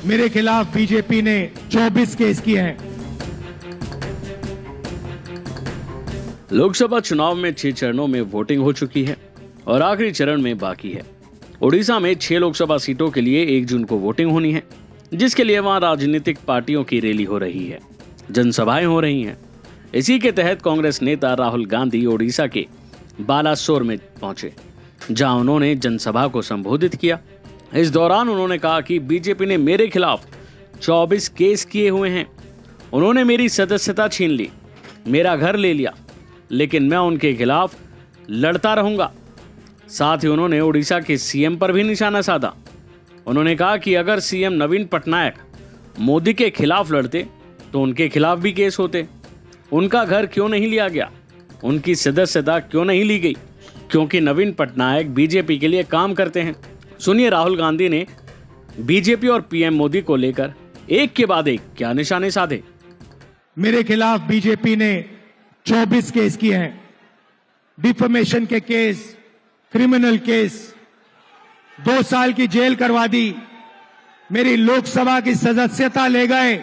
मेरे खिलाफ बीजेपी ने 24 केस किए हैं। लोकसभा चुनाव में 6 चरणों में वोटिंग हो चुकी है और आखिरी चरण में बाकी है। ओडिशा में 6 लोकसभा सीटों के लिए 1 जून को वोटिंग होनी है, जिसके लिए वहां राजनीतिक पार्टियों की रैली हो रही है, जनसभाएं हो रही हैं। इसी के तहत कांग्रेस नेता राहुल गांधी ओडिशा के बालासोर में पहुंचे, जहां उन्होंने जनसभा को संबोधित किया। इस दौरान उन्होंने कहा कि बीजेपी ने मेरे खिलाफ 24 केस किए हुए हैं। उन्होंने मेरी सदस्यता छीन ली, मेरा घर ले लिया, लेकिन मैं उनके खिलाफ लड़ता रहूंगा। साथ ही उन्होंने ओडिशा के सीएम पर भी निशाना साधा। उन्होंने कहा कि अगर सीएम नवीन पटनायक मोदी के खिलाफ लड़ते तो उनके खिलाफ भी केस होते। उनका घर क्यों नहीं लिया गया, उनकी सदस्यता क्यों नहीं ली गई? क्योंकि नवीन पटनायक बीजेपी के लिए काम करते हैं। सुनिए राहुल गांधी ने बीजेपी और पीएम मोदी को लेकर एक के बाद एक क्या निशाने साधे। मेरे खिलाफ बीजेपी ने 24 केस किए हैं। डिफेमेशन के केस, क्रिमिनल केस, 2 साल की जेल करवा दी, मेरी लोकसभा की सदस्यता ले गए,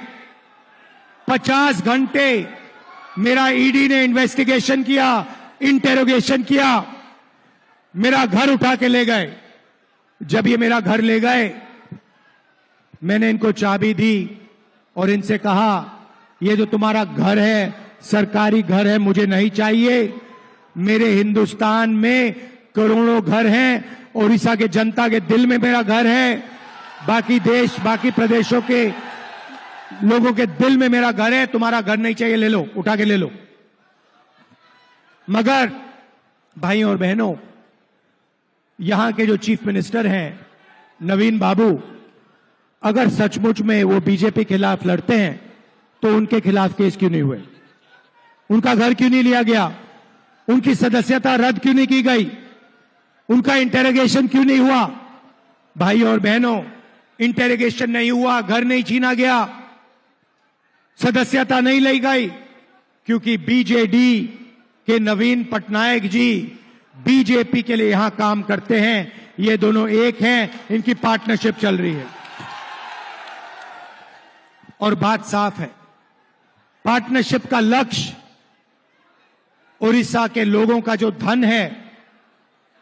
50 घंटे मेरा ईडी ने इन्वेस्टिगेशन किया, इंटेरोगेशन किया, मेरा घर उठा के ले गए। जब ये मेरा घर ले गए, मैंने इनको चाबी दी और इनसे कहा, ये जो तुम्हारा घर है सरकारी घर है, मुझे नहीं चाहिए। मेरे हिंदुस्तान में करोड़ों घर हैं, ओडिशा के जनता के दिल में मेरा घर है, बाकी देश बाकी प्रदेशों के लोगों के दिल में मेरा घर है। तुम्हारा घर नहीं चाहिए, ले लो, उठा के ले लो। मगर भाइयों और बहनों, यहां के जो चीफ मिनिस्टर हैं नवीन बाबू, अगर सचमुच में वो बीजेपी के खिलाफ लड़ते हैं तो उनके खिलाफ केस क्यों नहीं हुए? उनका घर क्यों नहीं लिया गया? उनकी सदस्यता रद्द क्यों नहीं की गई? उनका इंटेरोगेशन क्यों नहीं हुआ? भाइयों और बहनों, इंटेरोगेशन नहीं हुआ, घर नहीं छीना गया, सदस्यता नहीं ली गई, क्योंकि बीजेडी के नवीन पटनायक जी बीजेपी के लिए यहां काम करते हैं। ये दोनों एक हैं, इनकी पार्टनरशिप चल रही है और बात साफ है। पार्टनरशिप का लक्ष्य ओडिशा के लोगों का जो धन है,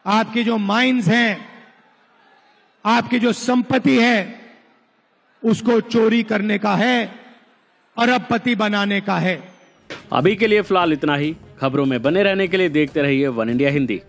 आपके जो माइंस हैं, आपकी जो संपत्ति है, उसको चोरी करने का है, अरबपति बनाने का है। अभी के लिए फिलहाल इतना ही। खबरों में बने रहने के लिए देखते रहिए वन इंडिया हिंदी।